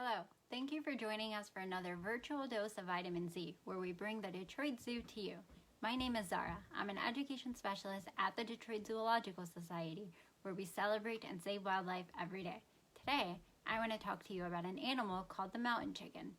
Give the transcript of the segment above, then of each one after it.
Hello, thank you for joining us for another virtual dose of vitamin Z, where we bring the Detroit Zoo to you. My name is Zahraa. I'm an education specialist at the Detroit Zoological Society, where we celebrate and save wildlife every day. Today, I want to talk to you about an animal called the mountain chicken.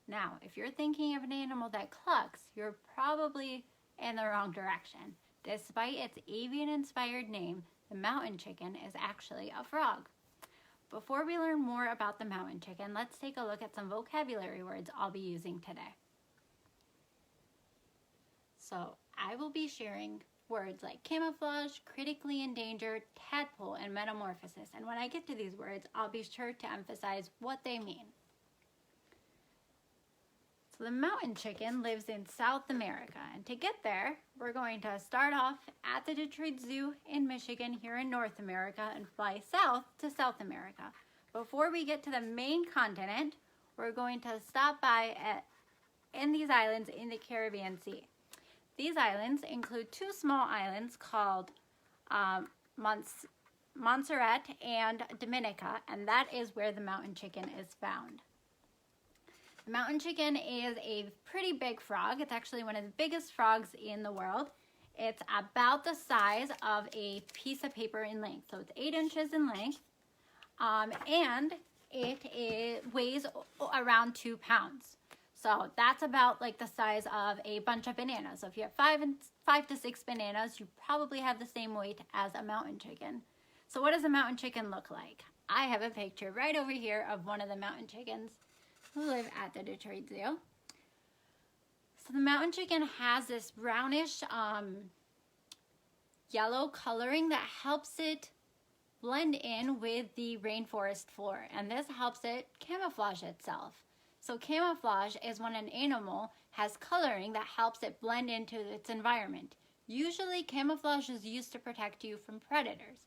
Now, if you're thinking of an animal that clucks, you're probably in the wrong direction. Despite its avian-inspired name, the mountain chicken is actually a frog. Before we learn more about the mountain chicken, let's take a look at some vocabulary words I'll be using today. So I will be sharing words like camouflage, critically endangered, tadpole, and metamorphosis. And when I get to these words, I'll be sure to emphasize what they mean. So the mountain chicken lives in South America, and to get there, we're going to start off at the Detroit Zoo in Michigan here in North America and fly south to South America. Before we get to the main continent, we're going to stop by in these islands in the Caribbean Sea. These islands include two small islands called Montserrat and Dominica, and that is where the mountain chicken is found. The mountain chicken is a pretty big frog. It's actually one of the biggest frogs in the world. It's about the size of a piece of paper in length. So it's 8 inches in length, and it weighs around 2 pounds. So that's about like the size of a bunch of bananas. So if you have five to six bananas, you probably have the same weight as a mountain chicken. So what does a mountain chicken look like? I have a picture right over here of one of the mountain chickens who live at the Detroit Zoo. So the mountain chicken has this brownish yellow coloring that helps it blend in with the rainforest floor, and this helps it camouflage itself. So camouflage is when an animal has coloring that helps it blend into its environment. Usually camouflage is used to protect you from predators.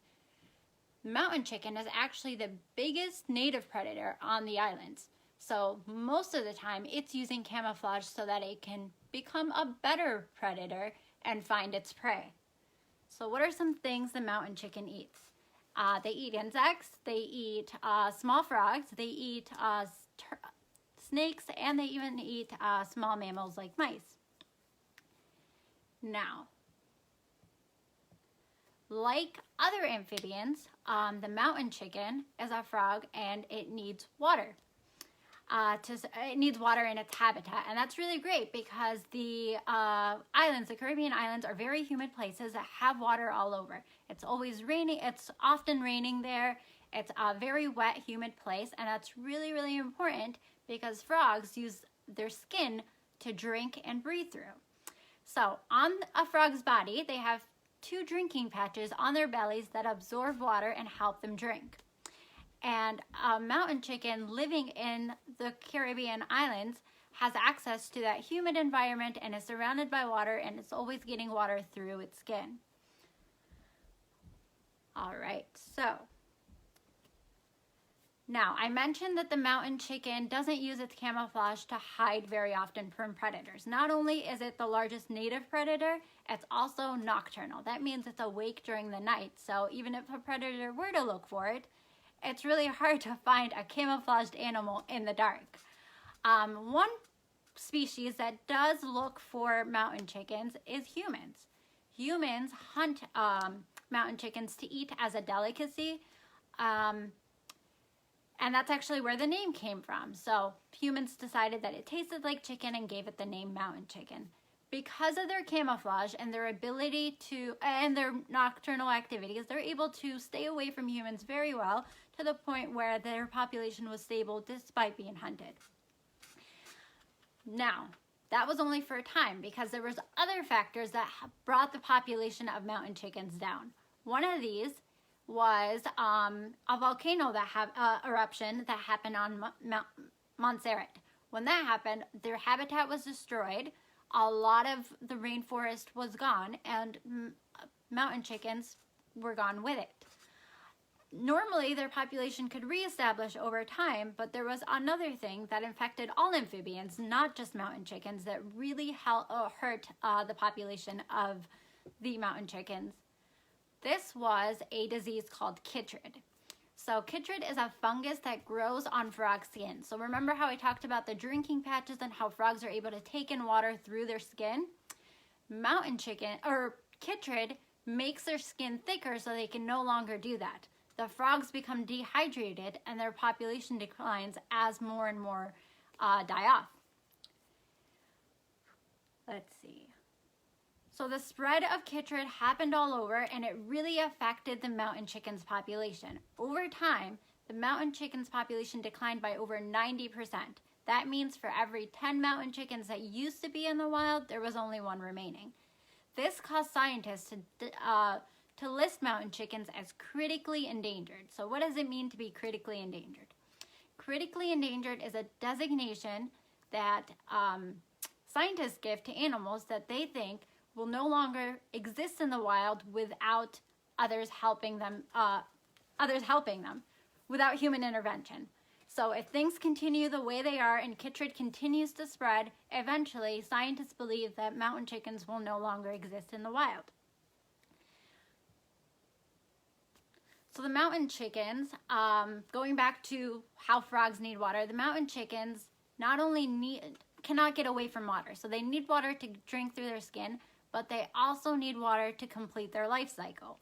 Mountain chicken is actually the biggest native predator on the islands. So most of the time it's using camouflage so that it can become a better predator and find its prey. So what are some things the mountain chicken eats? They eat insects, they eat small frogs, they eat snakes, and they even eat small mammals like mice. Now, like other amphibians, the mountain chicken is a frog and it needs water. It needs water in its habitat, and that's really great because the islands, the Caribbean islands, are very humid places that have water all over. It's always raining. It's often raining there. It's a very wet, humid place, and that's really, really important because frogs use their skin to drink and breathe through. So on a frog's body, they have 2 drinking patches on their bellies that absorb water and help them drink. And a mountain chicken living in the Caribbean islands has access to that humid environment and is surrounded by water, and it's always getting water through its skin. All right, so now I mentioned that the mountain chicken doesn't use its camouflage to hide very often from predators. Not only is it the largest native predator, it's also nocturnal. That means it's awake during the night. So even if a predator were to look for it, it's really hard to find a camouflaged animal in the dark. One species that does look for mountain chickens is humans. Humans hunt mountain chickens to eat as a delicacy, and that's actually where the name came from. So humans decided that it tasted like chicken and gave it the name mountain chicken. Because of their camouflage and their ability and their nocturnal activities, they're able to stay away from humans very well, to the point where their population was stable despite being hunted. Now, that was only for a time because there was other factors that brought the population of mountain chickens down. One of these was a volcano eruption that happened on Montserrat. When that happened, their habitat was destroyed. A lot of the rainforest was gone, and mountain chickens were gone with it. Normally, their population could reestablish over time, but there was another thing that infected all amphibians, not just mountain chickens, that really hurt the population of the mountain chickens. This was a disease called chytrid. So chytrid is a fungus that grows on frog skin. So remember how I talked about the drinking patches and how frogs are able to take in water through their skin? Mountain chicken, or chytrid, makes their skin thicker so they can no longer do that. The frogs become dehydrated and their population declines as more and more die off. Let's see. So the spread of chytrid happened all over, and it really affected the mountain chickens population. Over time, the mountain chickens population declined by over 90%. That means for every 10 mountain chickens that used to be in the wild, there was only one remaining. This caused scientists to list mountain chickens as critically endangered. So what does it mean to be critically endangered? Critically endangered is a designation that scientists give to animals that they think will no longer exist in the wild without others helping them, without human intervention. So if things continue the way they are and chytrid continues to spread, eventually scientists believe that mountain chickens will no longer exist in the wild. So the mountain chickens, going back to how frogs need water, the mountain chickens not only cannot get away from water, so they need water to drink through their skin, but they also need water to complete their life cycle.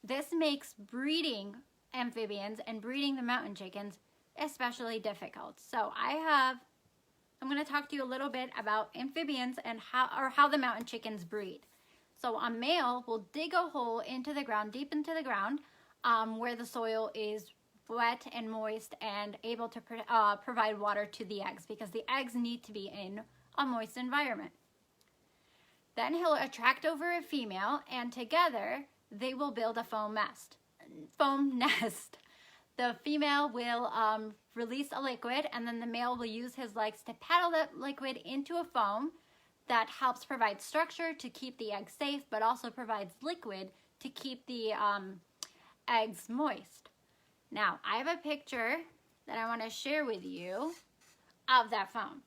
This makes breeding amphibians and breeding the mountain chickens especially difficult. So I'm going to talk to you a little bit about amphibians and how the mountain chickens breed. So a male will dig a hole into the ground, deep into the ground, where the soil is wet and moist and able to provide water to the eggs, because the eggs need to be in a moist environment. Then he'll attract over a female, and together they will build a foam nest. The female will release a liquid, and then the male will use his legs to paddle that liquid into a foam that helps provide structure to keep the eggs safe, but also provides liquid to keep the eggs moist. Now, I have a picture that I want to share with you of that foam.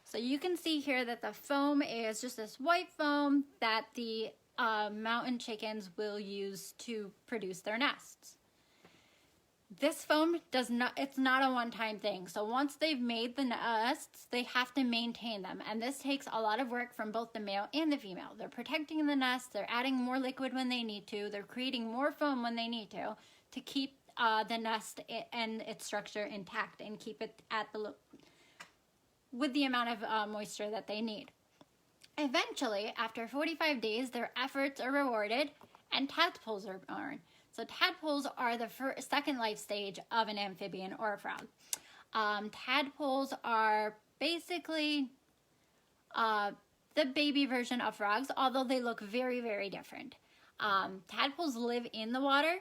So you can see here that the foam is just this white foam that the mountain chickens will use to produce their nests. This foam it's not a one-time thing. So once they've made the nests, they have to maintain them. And this takes a lot of work from both the male and the female. They're protecting the nest, they're adding more liquid when they need to, they're creating more foam when they need to keep the nest and its structure intact and keep it at with the amount of moisture that they need. Eventually, after 45 days, their efforts are rewarded and tadpoles are born. So tadpoles are the second life stage of an amphibian or a frog. Tadpoles are basically the baby version of frogs, although they look very, very different. Tadpoles live in the water,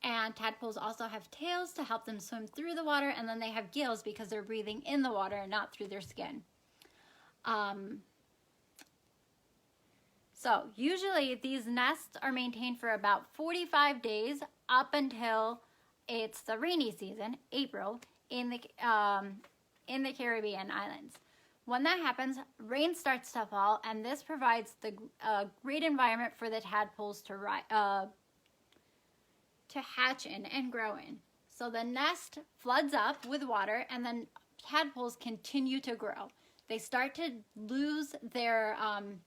and tadpoles also have tails to help them swim through the water, and then they have gills because they're breathing in the water and not through their skin. So usually these nests are maintained for about 45 days up until it's the rainy season, April, in the Caribbean islands. When that happens, rain starts to fall, and this provides the great environment for the tadpoles to hatch in and grow in. So the nest floods up with water, and then tadpoles continue to grow. They start to lose their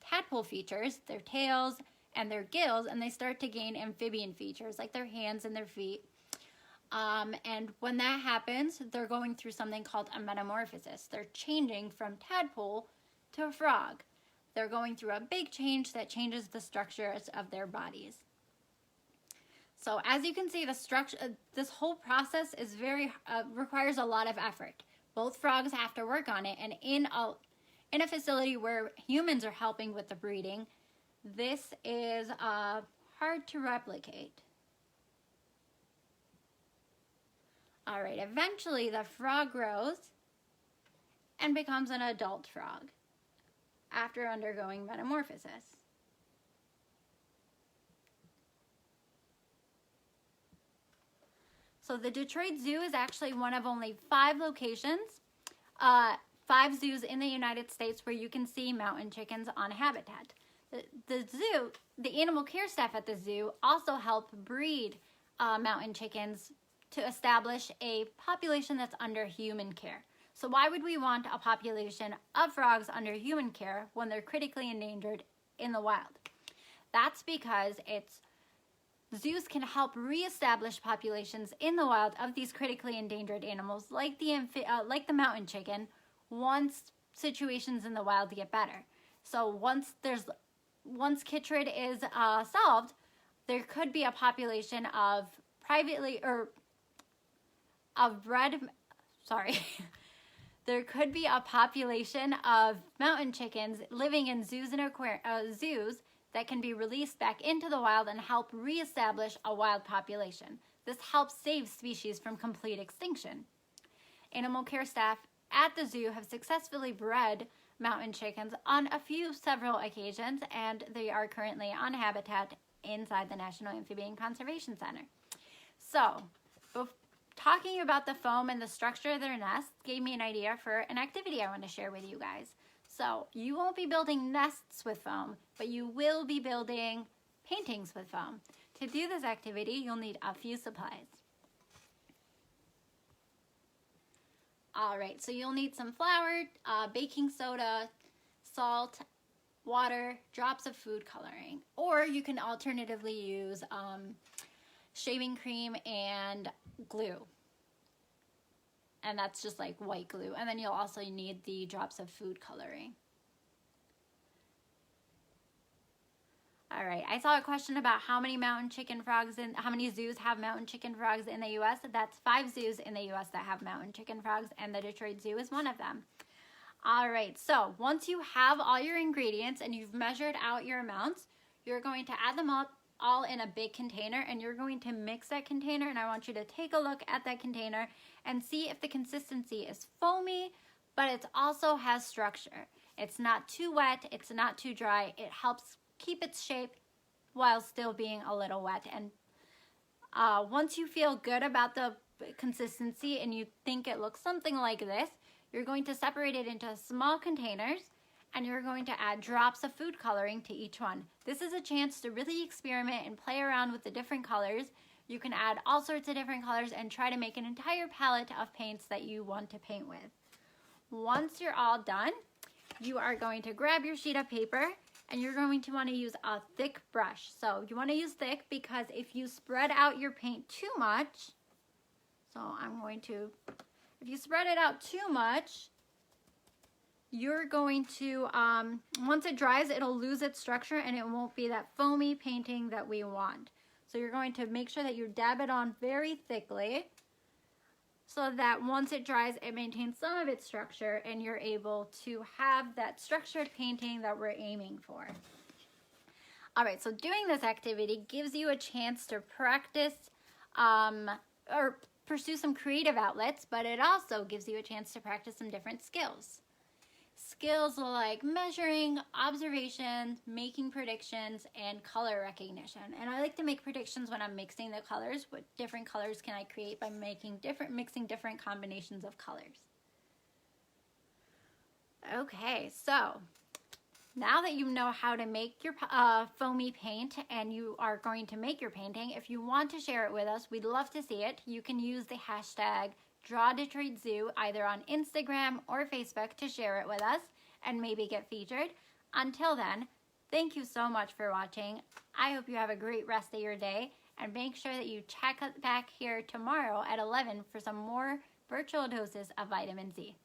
tadpole features, their tails and their gills, and they start to gain amphibian features like their hands and their feet. And when that happens, they're going through something called a metamorphosis. They're changing from tadpole to a frog. They're going through a big change that changes the structures of their bodies. So as you can see, this whole process is requires a lot of effort. Both frogs have to work on it, and in a facility where humans are helping with the breeding, this is hard to replicate. All right, eventually the frog grows and becomes an adult frog after undergoing metamorphosis. So the Detroit Zoo is actually one of only 5 locations, 5 zoos in the United States where you can see mountain chickens on habitat. The animal care staff at the zoo also help breed mountain chickens to establish a population that's under human care. So why would we want a population of frogs under human care when they're critically endangered in the wild? That's because zoos can help reestablish populations in the wild of these critically endangered animals like the mountain chicken once situations in the wild get better. So once chytrid is solved, there could be a population of there could be a population of mountain chickens living in zoos and zoos that can be released back into the wild and help reestablish a wild population. This helps save species from complete extinction. Animal care staff at the zoo have successfully bred mountain chickens on several occasions, and they are currently on habitat inside the National Amphibian Conservation Center. So, talking about the foam and the structure of their nests gave me an idea for an activity I want to share with you guys. So, you won't be building nests with foam, but you will be building paintings with foam. To do this activity, you'll need a few supplies. Alright, so you'll need some flour, baking soda, salt, water, drops of food coloring. Or you can alternatively use shaving cream and glue. And that's just like white glue. And then you'll also need the drops of food coloring. Alright, I saw a question about how many how many zoos have mountain chicken frogs in the U.S. That's 5 zoos in the U.S. that have mountain chicken frogs, and the Detroit Zoo is one of them. Alright, so once you have all your ingredients and you've measured out your amounts, you're going to add them all in a big container, and you're going to mix that container, and I want you to take a look at that container and see if the consistency is foamy, but it also has structure. It's not too wet, it's not too dry. It helps keep its shape while still being a little wet. And once you feel good about the consistency and you think it looks something like this, you're going to separate it into small containers, and you're going to add drops of food coloring to each one. This is a chance to really experiment and play around with the different colors. You can add all sorts of different colors and try to make an entire palette of paints that you want to paint with. Once you're all done, you are going to grab your sheet of paper, and you're going to want to use a thick brush. So you want to use thick because if you spread out your paint too much, if you spread it out too much, you're going to, once it dries, it'll lose its structure and it won't be that foamy painting that we want. So you're going to make sure that you dab it on very thickly so that once it dries, it maintains some of its structure and you're able to have that structured painting that we're aiming for. Alright, so doing this activity gives you a chance to practice or pursue some creative outlets, but it also gives you a chance to practice some different skills. Skills like measuring, observation, making predictions, and color recognition. And I like to make predictions when I'm mixing the colors. What different colors can I create by mixing different combinations of colors? Okay, so now that you know how to make your foamy paint and you are going to make your painting, if you want to share it with us, we'd love to see it. You can use the hashtag #DrawDetroitZoo either on Instagram or Facebook to share it with us and maybe get featured. Until then, thank you so much for watching. I hope you have a great rest of your day, and make sure that you check back here tomorrow at 11 for some more virtual doses of vitamin Z.